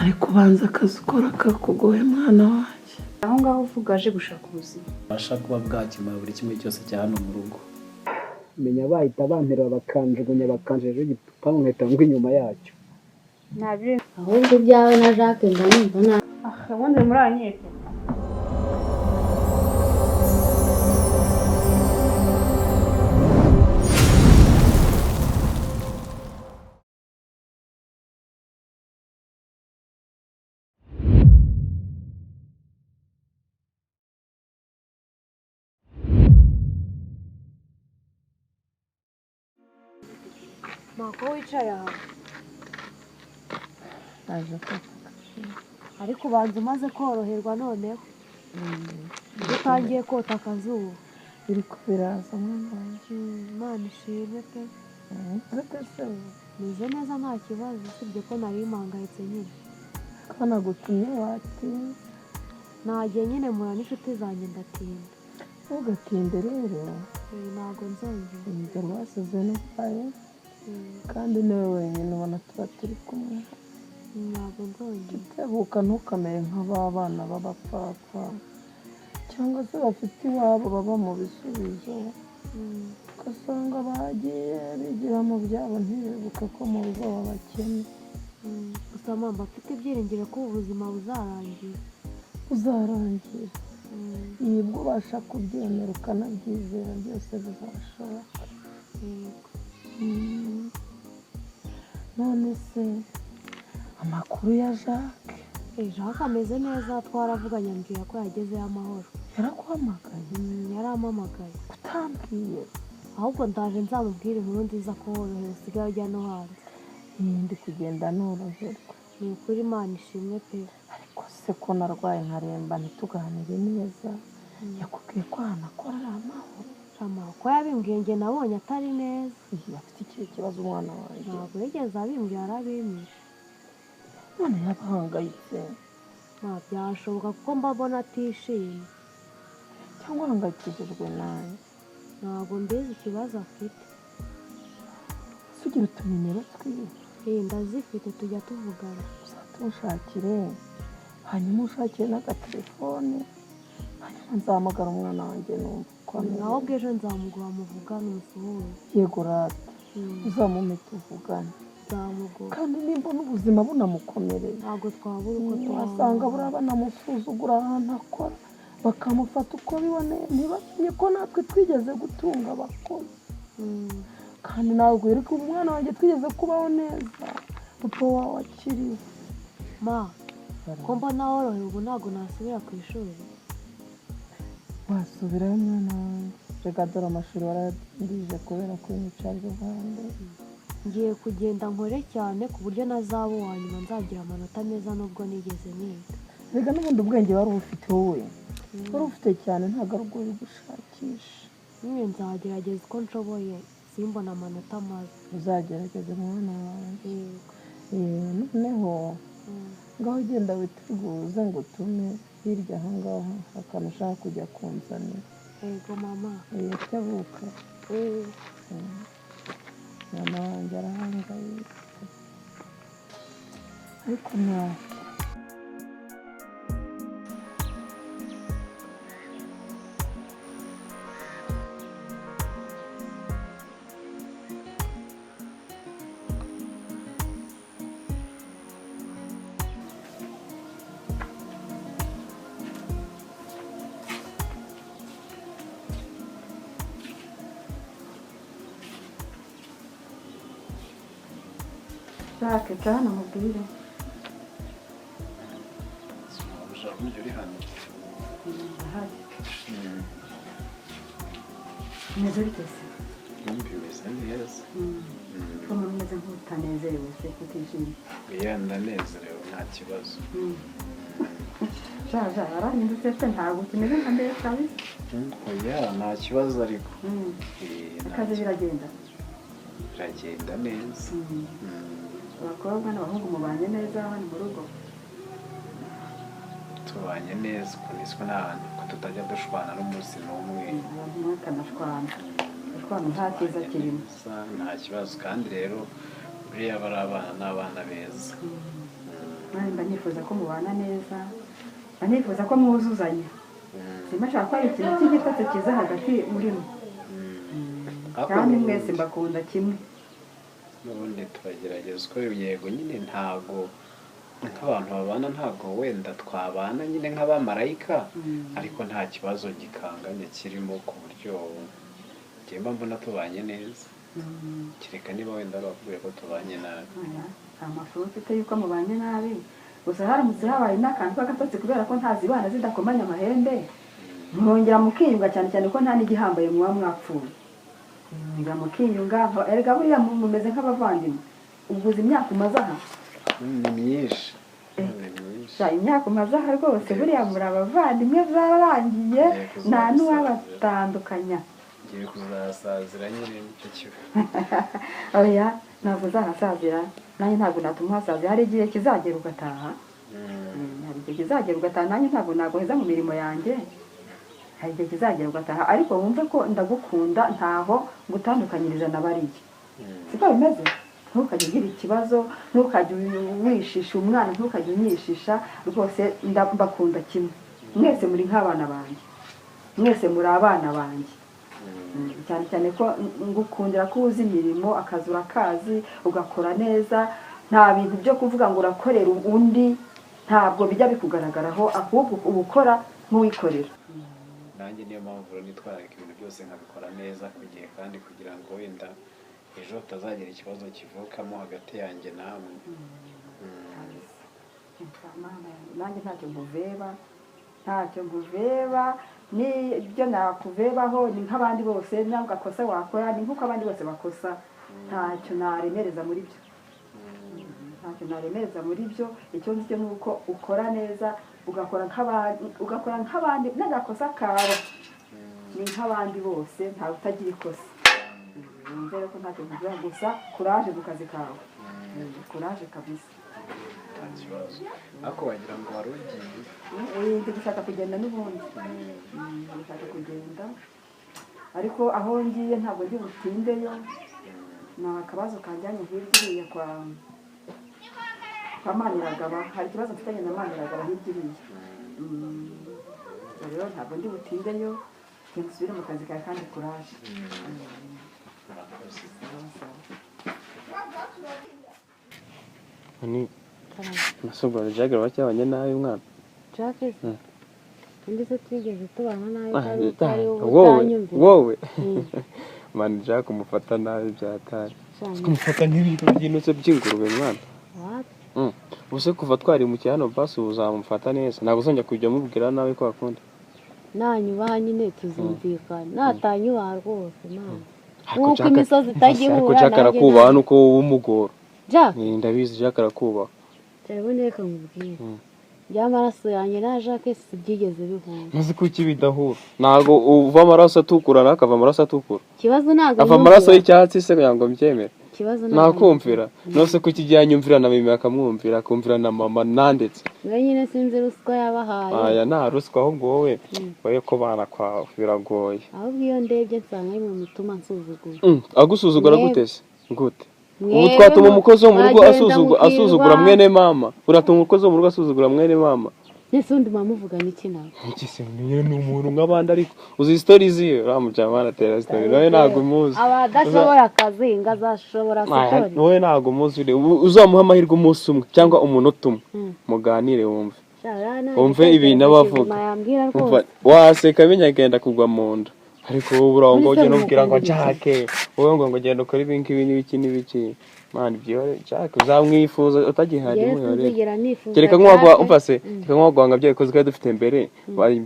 ariko ubanza akazi ukora kakugoye mwana wanjye. Aho ngaho uvuga aje gushaka ubuzima. Basha kuba bwakemura buri kimwe cyose cya hano mu rugo. Menya bahita bantera bakanjugunya bakanjeje igipangu nkahita ngwa inyuma yacyo. Ntabire. Ahubwo ibyawe na Jacques mba numva nta. Ubundi muri anyete. Mako wicaye aha. Aje koko. Ariko ubanza umaze koroherwa noneho. Utangiye kota akazuba. Biriko biraza mwana wanjye. Imana ishimwe pe. Gatese. Meze neza nta kibazo usibye ko nari impangayitse nyine. Kana gutumye watinze. Nagiye nyine mura n'inshuti zanjye ndatinda. Ugatinde rero. Ntago nzongera. Ibyo rwasize n'ubaye. Kandi niwe wenyine ubona tuba turi kumwe. Ntago nzongera. Tebuka ntukamere nk'abana b'abapfapfa cyangwa se bafite iwabo baba mu bisubizo. Ugasanga bagiye bigira mu byabo ntibibuke ko mu rugo babakene. Gusa mama mfite ibyiringiro ko ubuzima buzarangira. Uzarangira. Yibwo ubasha kubyemera ukanabyizera byose bizashoboka. None se amakuru ya Jacques? Jacques ameze neza twaravuganye ambwira ko yagezeyo amahoro. Yaraguhamagaye? Yarampamagaye. Utambwiye? Ahubwo ndaje nzamubwira inkuru nziza ko worohewe usigaye ujya no hanze. Ndi kugenda noroherwa. Ni ukuri Imana ishimwe pe. Ariko se ko narwaye nkaremba ntituganire neza. Yakubwiye ko hanakora ari amahoro. Ko yabimbwiye njye nabonye atari neza. Afite ikihe kibazo umwana wanjye? Ntabwo yigeze abimbwira arabimye. None yabahangayitse. Byashoboka kuko mbabona atishimye. Cyangwa ahangayikishijwe nawe? Ntabwo mbizi ikibazo afite. Sugira utumenyero twiwe? Ndazifite tujya tuvugana. Uzatumushakire hanyuma ushakire n'agatelefone hanyuma nzahamagara umwana wanjye numva uko ameze. Naho bw'ejo nzamuguha muvugane umusuhuze. Yego rata. Uzamume tuvugane. Nzamugura. Kandi nimba n'ubuzima bunamukomereye ntabwo twabura uko tubana. Wasanga buriya banamusuzugura ahantu akora bakamufata uko biboneye ntibamenye ko natwe twigeze gutunga abakozi. Kandi ntabwo yereka umwana wanjye twigeze kubaho neza papa wawe akiriho. Ko mbona worohewe ubu ntabwo nasubira ku ishuri. Wasubirayo mwana wanjye. Reka dore amashuri warayadindije kubera ko imicara iruhande. Ngiye kugenda nkore cyane ku buryo nazaba uwa nyuma nzagira amanota meza nubwo nigeze niga. Reka n'ubundi ubwenge wari ubufite wowe. Wari ufite cyane ntabwo ari ubwo uri gushakisha. Nyine nzagerageza uko nshoboye simbona amanota mabi. Uzagerageze mwana wanjye. Noneho ngaho ugenda witeguza ngo utume hirya aha ngaha akantu ushaka kujya kunzanira. Yego mama. Tebuka. Mama wanjye arahangayitse ariko nawe Jacques cyane mubwire. Ushaka uri hano. Neza bitese. Numvise neza. Ko mumeze nk'utanezerewe se kutishimye. Ndanezerewe nta kibazo. Jaja arahindutse pe ntabwo kimeze nka mbere kabisa. Oya nta kibazo ariko. Akazi biragenda. Biragenda neza. Abakobwa n'abahungu mubanye neza hano mu rugo. Tubanye neza kuniswe n'ahantu ko tutajya dushwana n'umunsi n'umwe. Mwakanashwana. Ashwana nta kiza kirimo. Nta kibazo kandi rero buriya bari abana n'abana beza. Nari mba nifuza ko mubana neza mba nifuza ko mwuzuzanya simba nshaka ko hari ikintu cy'igitotsi kiza hagati murimo kandi mwese mbakunda kimwe n'ubundi turagerageza uko yego nyine ntago nk'abantu babana ntago wenda twabana nyine nk'abamarayika ariko nta kibazo gikanganye kirimo ku buryo njyemba mbona tubanye neza kereka niba wenda bakubwiye ko tubanye nabi nta makuru mfite yuko mubanye nabi gusa haramutse habaye n'akantu k'agatotsi kubera ko ntazibana zidakomanya amahembe mwongera mukiyunga cyane cyane ko nta n'igihambaye muba mwapfuye mwongera mukiyunga erega buriya mumeze nk'abavandimwe ubuze imyaka umaze aha ni myinshi imyaka umaze aha rwose buriya muri abavandimwe byarangiye nta n'uwabatandukanya ngiye kuzasazira nyine nicyo kiba oya ntabwo uzahasazira nanjye ntabwo natuma uhasazira hari igihe kizagera ugataha hari igihe kizagera ugataha nanjye ntabwo naguheza mu mirimo yanjye hari igihe kizagera ugataha ariko wumve ko ndagukunda ntaho gutandukanyiriza na bariya siko bimeze ntukajye ugira ikibazo ntukajye wishisha umwana ntukajye unyishisha rwose mbakunda kimwe mwese muri nk'abana banjye mwese muri abana banjye cyane cyane ko ngukundira ko uzi imirimo akazi urakazi ugakora neza nta bintu byo kuvuga ngo urakorera undi ntabwo bijya bikugaragaraho ahubwo uba ukora nk'uwikorera nanjye niyo mpamvu nitwararika ibintu byose nkabikora neza ku gihe kandi kugira ngo wenda ejo hatazagira ikibazo kivukamo hagati yanjye namwe nanjye ntacyo nkuveba n'ibyo nakuvebaho ni nk'abandi bose ntabwo gakosa wakora ni nk'uko abandi bose bakosa ntacyo naremereza muri byo icyo nzi cyo ni uko ukora neza ugakora nk'abandi n'agakosa kawe ni nk'abandi bose ntawe utagira ikosa nzere ko ntacyo kugira gusa kuraje mu kazi kawe kuraje kabisa nta kibazo ariko wagira ngo wari ugiye ndi gushaka kugenda n'ubundi gushaka kugenda ariko aho ngiye ntabwo ndi butindeyo ni akabazo kanjyanye hirya iriya kwa Maniragaba hari ikibazo mfitanye na Maniragaba hirya iriya rero ntabwo ndi butindeyo nsubire mu kazi kawe kandi kuraje ni nasubwo Jack wacyabanye nabi mwana Jack ndetse twigeze tubana nabi wowe man Jack umufata nabi byatari kumufata nk'ibintu by'inutse by'ingurube mwana ubuse kuva twari mu cyano basi uzamufata neza ntabwo uzongera kujya mubwira nawe ko akunda nanyubaha nyine tuzumvikana natanyubaha rwose mwana nuko imisozi itagihura ko Jack arakubaha nuko wowe umugoro Jack ndabizi Jack arakubaha cyabone reka mubwire by'amaraso yanjye na Jack si byigeze bihura muzi ko iki bidahura ntago uva amaraso atukura nakava amaraso atukura kibazo ntago ava amaraso y'icyatsi se kugira ngo mbyemere kibazo nakumvira nose ko kijyanyumvira na mimi akamwumvira akumvira na mama nandetse wenyine sinzi ruswa yabahaye aya nta ruswa ahubwo wowe ko bana kwawe biragoye ahubwo iyo ndebye nsanga ari mu mutuma nsuzugura agusuzugura gute se gute ubu twatuma umukozi wo mu rugo asuzugura mwene mama uratuma umukozi wo mu rugo asuzugura mwene mama nese undi mamuvuga n'iki nawe iki se nyine ni umuntu nk'abandi ariko uzi stories ziyo ramujama na tera story nawe ntago muzi abadashobora akazi ngazashobora story wowe ntago muzi uzamuha amahirwe umunsi umwe cyangwa umunota umwe muganire wumve ibintu abavuga waseka binyagenda kugwa mu nda ariko wowe urongo ujye nubwira ngo Jack wowe ngo genda ukora ibingibi n'ibiki man byore Jack uzamwifuza utagihari muyore kereka nk'wagwa umfase kereka nk'wagwa ngabye koze kandi dufite mbere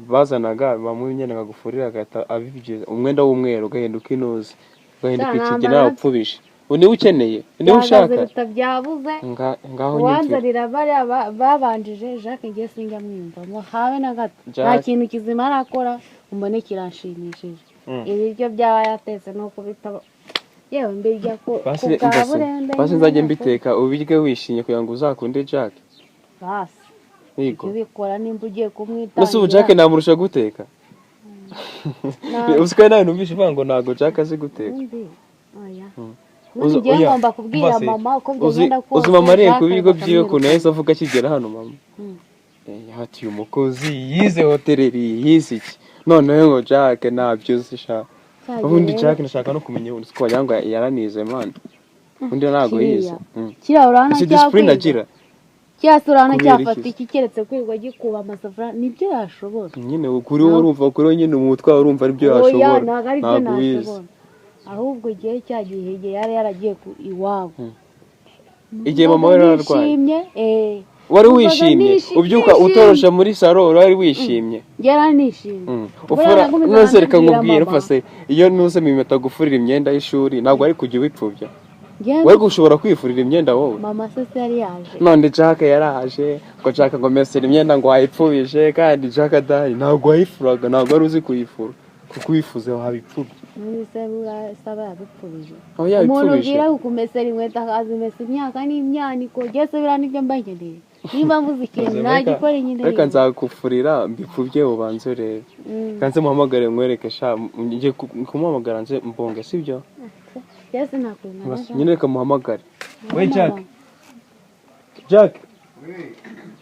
bazanaga bamunyene ngagufurira agata abibyiza umwenda w'umwero gahinduka inuzi gahinduka ikigena upfubishe uni ukeneye ni ushaka byabuze ngaho wanzarira babanjije Jack ngiye singa mwimba mo hawe na gato nta kintu kizima arakora umbone kiranshimishije ibiryo byaba yatetse no kubita yewe mbirya ko basi nzajye mbiteka ubirye wishimye kugira ngo uzakunde Jack basi yego ubikora nimba ugiye kumwita nase ubu Jack namurusha guteka usikaye nawe numvishe uvuga ngo ntago Jack azi guteka oya ngiye ngomba kubwira mama uko byagenda ko uzuma mariye ku bigo byiwe kuneza avuga kigera hano mama ati uyu mukozi yize hoteleri yize iki noneho ngo Jack ntabyo uzi sha ubundi Jack nashaka no kumenya ubundi ko wagira ngo yaranize man undi ntabwo yize kiriya urabona si discipline agira kiriya urabona cyafata iki keretse kwirwa gikuba amasafuriya nibyo yashobora nyine kuri wowe urumva kuri wowe nyine umutwe wawe urumva aribyo yashobora ntabwo wize ahubwo igihe cyagiye igihe yari yaragiye iwabo igihe mama we yararwaye wari wishimye ubyuka utorosha muri salo wari wishimye yaranishimye ufura nose reka nkubwire ufase iyo nuze mimeta gufurira imyenda y'ishuri ntabwo ari kujya ubipfubya wari gushobora kwifurira imyenda wowe mama se yari yaje none Jack yaraje ngo Jack ngo mesera imyenda ngo wayipfubije kandi Jack adahari ntabwo wayifuraga ntabwo wari uzi kuyifura kuko uyifuze wabipfubye saba yabipfubije aho umuntu ubwira kumesera inkweto akazimesa imyaka n'imyaniko byose biriya nibyo mbageneye niba mvuze ikintu nagikora nyine reka nzakufurira mbipfubye ubanze urebe kanze muhamagare nkwereke sha ngiye kumuhamagara nze mbonge sibyo yese nakwimana nyine reka muhamagare we Jack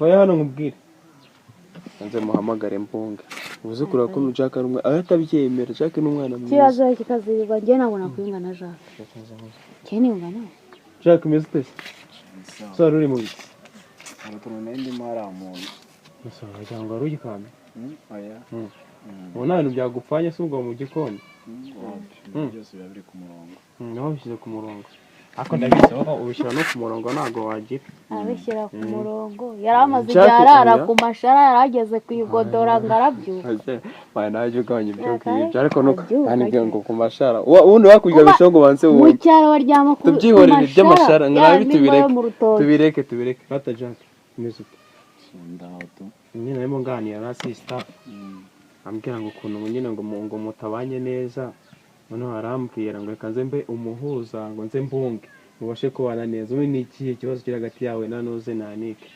we hano nkubwire kanze muhamagare mbonge uvuze kura ko Jack ari umwe atabyemera Jack n'umwana mwiza kibazo kikazirirwa njye nabona kwinga na Jack kene ungana Jack meze so ruri mu biki utuntu ndimo ari umuntu musaba cyangwa ari ugikamye oya ubona ibintu byagupfanye se ubwo mu gikoni byose biba biri ku murongo naho bishyize ku murongo ako ndabizi aho ubishyira no ku murongo ntabwo wagira abishyira ku murongo yari amaze igihe arara ku mashara yarageze ku igodora ngo arabyuka baye naje ugabanya ibyo ngibyo ariko ntabwo ngo ku mashara ubundi wakurya bishogo banse mu cyaro baryama ku tubyihorere by'amashara nkabi tubireke fata Jack imeze uko ndaho nyine narimo nganira na sister ambwira ngo ukuntu nyine ngo mutabanye neza noneho arambwira ngo reka nze mbe umuhuza ngo nze mbunge mubashe kubana neza ubu ni ikihe kibazo kiri hagati yawe na Noze na Anike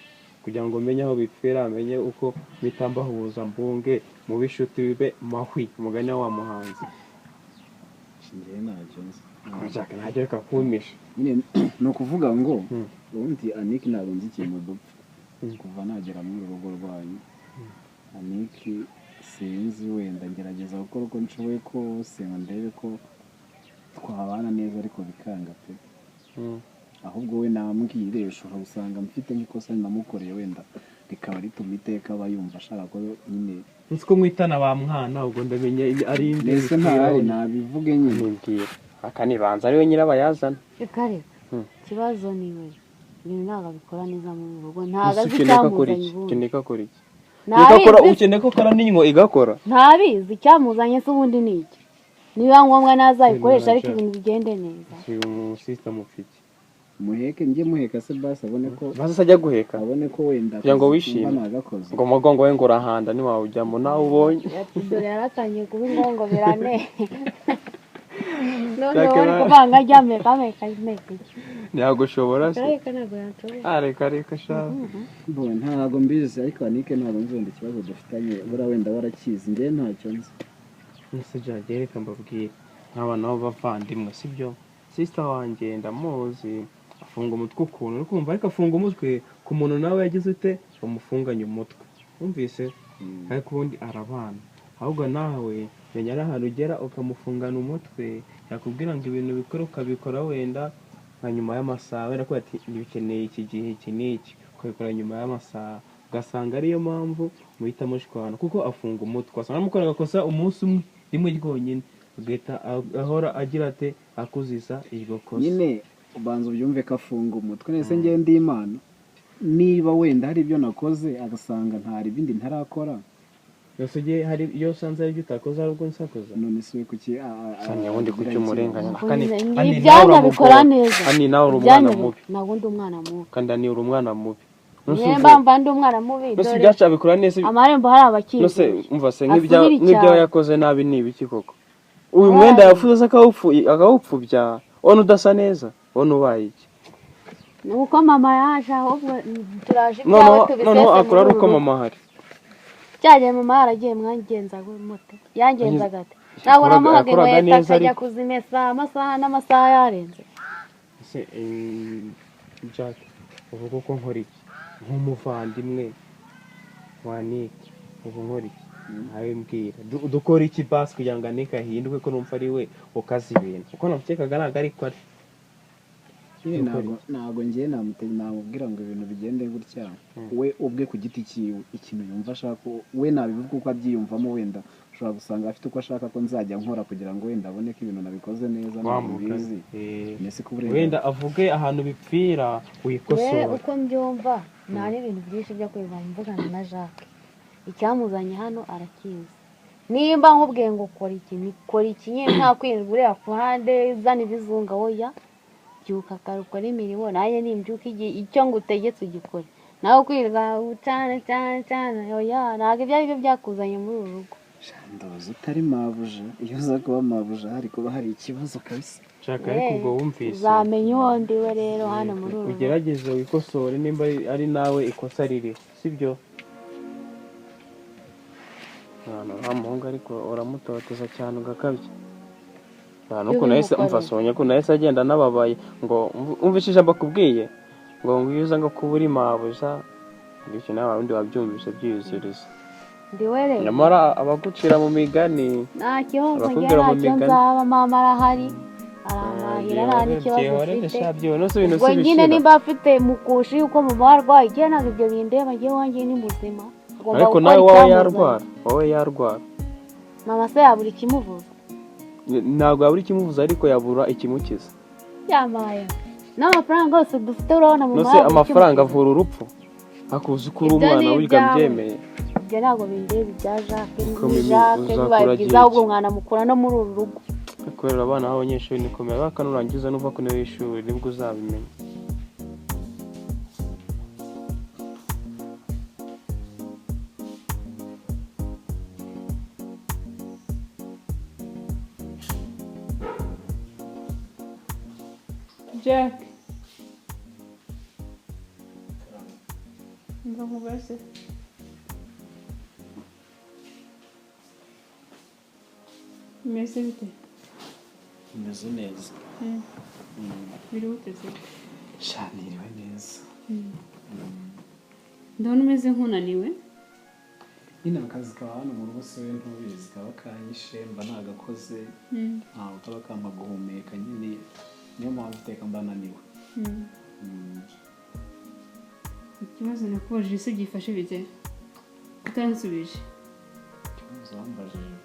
kugira ngo menye aho bipfira amenye uko mitambahuza mbunge mu bishuti bibe mahwi umugani wa muhanzi shingiye ntacyo nzi Jack ntacyo reka kumisha nyine ni ukuvuga ngo ubundi Anike ntabwo nzi ikintu dupfa kuva nagera muri urugo rwanyu Anike sinzi wenda ngerageza gukora uko nshoboye kose ngo ndebe ko twabana neza ariko bikanga pe ahubwo we nambwire ushobora gusanga mfite nk'ikosa namukoreye wenda rikaba rituma iteka aba yumva ashaka ko nyine nzi ko mwitana ba mwana ubwo ndamenye ari mbese ntari nabivuge nyine mbwira akanibanza ariwe nyirabayazana kare kibazo niwe ibintu ntabwo abikora neza mu rugo ntabwo azi icyamuzanye ubundi ukeneka kuri iki igakora ukeneye ko kora n'inyo igakora ntabizi icyamuzanye se ubundi ni iki niba ngombwa nazayikoresha ariko ibintu bigende neza uyu system ufite muheke njye muheka se basi abone ko basi ajya guheka abone ko wenda kugira ngo wishime ngo umugongo we ngo urahanda ntiwawujyamo nawe ubonye dore yaratangiye kuba ingongo birane none wari kuvanga ajya meka ntabwo ushobora se reka shaka ntabwo mbizi ariko Anike ntabwo nzi wenda ikibazo dufitanye buriya wenda warakizi njye ntacyo nzi nise Jack reka mbabwire nk'abana b'abavandimwe sibyo sister wanjye ndamuzi afunga umutwe ukuntu uri kumva ariko afunga umutwe ku muntu nawe yagize ute umufunganye umutwe wumvise ariko ubundi arabana ahubwo nawe menya ari ahantu ugera ukamufungana umutwe yakubwira ngo ibintu bikora ukabikora wenda nka nyuma y'amasaha wenda ko ati ntibikeneye iki gihe iki n'iki ukabikora nyuma y'amasaha ugasanga ariyo mpamvu muhita mushwana kuko afunga umutwe wasanga mukora agakosa umunsi umwe rimwe ryonyine ugahita ahora agira ate akuziza iryo kosa nyine ubanza ubyumve ko afunga umutwe nese njye ndi Imana niba wenda hari ibyo nakoze agasanga ntari ibindi ntarakora yose gihe hari iyo sanze ari utakoze ahubwo nsakoza none se kuki sanya wundi kucyo murenganya ibyanya bikora neza ani nawe uri umwana mubi nagundi umwana mubi kandi ani uri umwana mubi Nemba ndi umwana mubi dore byacha bikora neza amarembo hari abakiri nose umva se nk'ibyo yakoze nabi nibi kikoko uyu mwenda yafuza akawupfubya wone udasa neza wone ubaye iki nuko mama yaje ahubwo turaje ibyawe tubisese no akora uko mama hari cyaje mama yaragiye mwangenza moto yangenza gate ntabwo namuhaga inkweto akajya kuzimesa amasaha n'amasaha yarenze se Jack uvuga ko nkora iki nk'umuvandimwe wanike ubu nkora iki nawe mbwira dukora iki basi kugira ngo anike ahinduke ko numva ari we ukaze ibintu kuko namukekaga ntabwo ariko ari ntabwo ngiye namubwira ngo ibintu bigende gutya we ubwe ku giti cyiwe ikintu yumva ashaka we nabivuga uko abyiyumvamo wenda ushobora gusanga afite uko ashaka ko nzajya nkora kugira ngo wenda abone ko ibintu nabikoze neza ntabwo bizi wenda avuge ahantu bipfira wikosora uko mbyumva nta n'ibintu byinshi byo kwiva mvugana na Jacques icyamuzanye hano arakizi nimba nkubwiye ngo kora iki nyine nta kwirirwa ureba ku ruhande uzana ibizunga oya byuka ukora imirimo nanjye nimbyuka icyo ngutegetse ugikore nawe kwirirwa cyane oya ntabwo ibyo ari byo byakuzanye muri uru rugo ndoza utari mabuja iyo uza kuba mabuja hari kuba hari ikibazo kabisa shaka ariko ubwo wumvise uzamenya uwo ndiwe rero hano muri uru rugo ugerageze wikosore nimba ari nawe ikosa ririho sibyo nta muhungu ariko uramutoteza cyane ugakabya nuko nahise umfasonya ko nahise agenda nababaye ngo umvishe ijambo akubwiye ngo iyo uza ngo kuba uri mabuja bityo nawe wundi wabyumvise byiyuzuriza nyamara abagucira mu migani nta kibazo ntacyo nzaba mama arahari aramahira nta n'ikibazo ufite ubwo nyine nimba afite mukushi yuko mama arwaye igihe ntabwo ibyo bindeba ngewe wanjye ni muzima ariko nawe wowe yarwara mama se yabura ikimuvuza ntabwo yabura ikimuvuza ariko yabura ikimukiza yamaye n'amafaranga yose dufite urabona mu nose amafaranga avura urupfu akuzi ko uri umwana wiga mbyemeye ibyo ntabwo bindeba ibya Jacques bibaye byiza ahubwo umwana mukura no muri uru rugo korera abana b'abanyeshuri nikomeye bakanurangiza nuva ku ntebe y'ishuri nibwo uzabimenya Jack ndamubaze umeze bite umeze neza biri uteze shaniriwe neza ndabona umeze nk'unaniwe nyine akazi kawe hano mu rugo se ntubizi kaba kanyishe mba nagakoze ntawe kaba kampa guhumeka nyine niyo mpamvu uteka mba naniwe ikibazo nakubajije se gifashe bite utansubije ikibazo wambajije